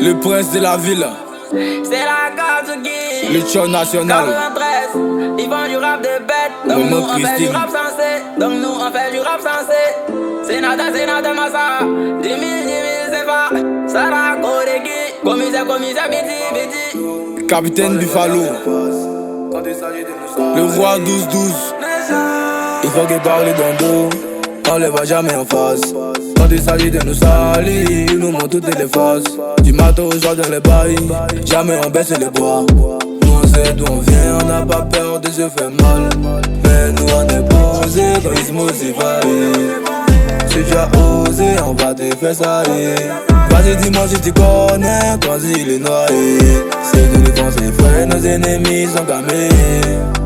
Le prince de la ville. C'est la Katsuki. Le show national. 93. Ils font du rap de bête. Donc nous on fait du rap sensé. Donc nous on fait du rap sensé. C'est nada massa. 10 000 c'est pas. Sarah Koreki. Commissaire Biti. Capitaine Buffalo. Le roi 12-12. Il faut qu'il parle dans le dos. On les voit jamais en face. Quand il s'agit de nous salir, ils nous montrent toutes les faces. Du matin au soir dans les bails, jamais on baisse les bois. Nous on sait d'où on vient, on n'a pas peur de se faire mal. Mais nous on est posé quand ils se motivent. Si tu as osé, on va te faire salir. Vas-y dis-moi si tu connais quand il est noyé. C'est de défoncer frère, nos ennemis sont gamés.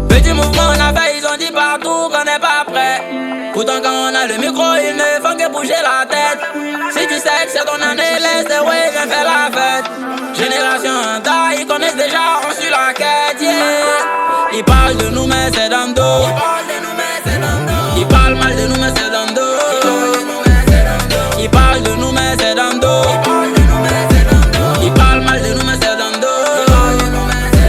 Petit mouvement on a fait, ils ont dit partout qu'on n'est pas prêt. Pourtant quand on a le micro, il ne faut que bouger la tête. Si tu sais que c'est ton année, laisse ouais, viens faire la fête. Génération taille, ils connaissent déjà, on suit la quête, yeah. Ils parlent de nous mais c'est dans le dos. Ils parlent mal de nous mais c'est dans le dos. Ils parlent de nous mais c'est dans le dos. Ils parlent mal de nous mais c'est dans le dos.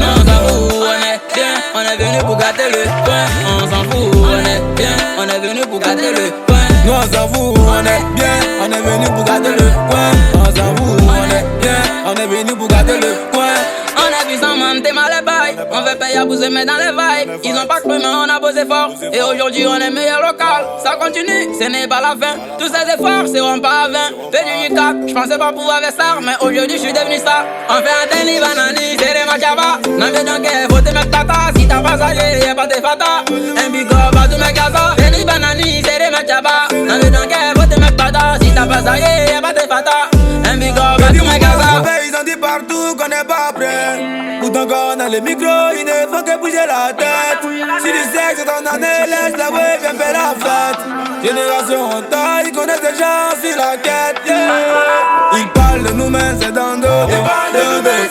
Non on s'en fout, on est bien, on est venu pour gâter le coin. On s'en fout, on est bien, on est venu pour gâter le coin. Nous on s'en fout, on est bien, on est venu pour gâter le coin. On s'en fout, on est bien, on est venu pour gâter le coin. On a vu sans mentir mal les bails. On veut payer à vous se mettre dans les vibes. Ils ont pas cru mais on a bossé fort. Et aujourd'hui on est meilleur local. Ça continue, ce n'est pas la fin. Tous ces efforts seront pas à 20. Fais du hip-hop, j'pensais pas pouvoir faire ça. Mais aujourd'hui j'suis devenu ça. On fait un tennis banani, c'est des machaba. Non mais donc faut te mettre tata. Si t'as pas ça, y'a pas de fata. Un big up à tous mes gazas. Tennis banani, c'est des machaba. Non mais donc faut te mettre tata. Si t'as pas ça, y'a pas de fata. Un big up à tous mes gazas. Ils ont dit partout qu'on n'est pas prêt. Pourtant quand on a le micro, il ne faut que bouger la tête. Si tu sais que c'est ton année, laisse la way, viens faire la fête. Génération en taille, ils connaissent déjà sur la quête, yeah. Ils parlent de nous mais c'est dans le dos.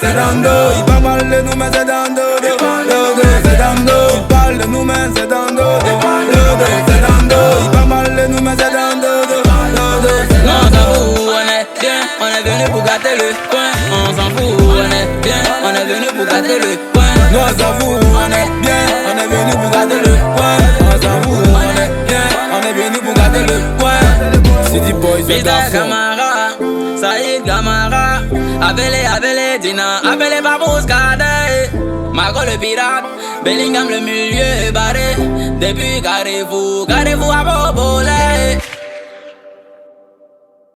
C'est dans le dos. Ils parlent mal de nous mais c'est dans le dos. C'est dans le dos. Ils parlent de nous mais c'est dans le dos. C'est dans le dos. Ils parlent mal de nous mais c'est dans le dos. Non on s'en fout, on est bien, on est venu pour gâter le coin. On s'en fout, on est bien, on est venu pour gâter le coin. Nous on s'en fout, on est bien, on est venu pour gâter le coin. On s'en fout, on est bien, on est venu pour gâter le coin. City Boys, le garçon. Camara, Saïd Camara. Appelez Dina, appelez Babous Kadei. Marco le pirate, Bellingham le milieu barré. Depuis Carrefour à Bobolé.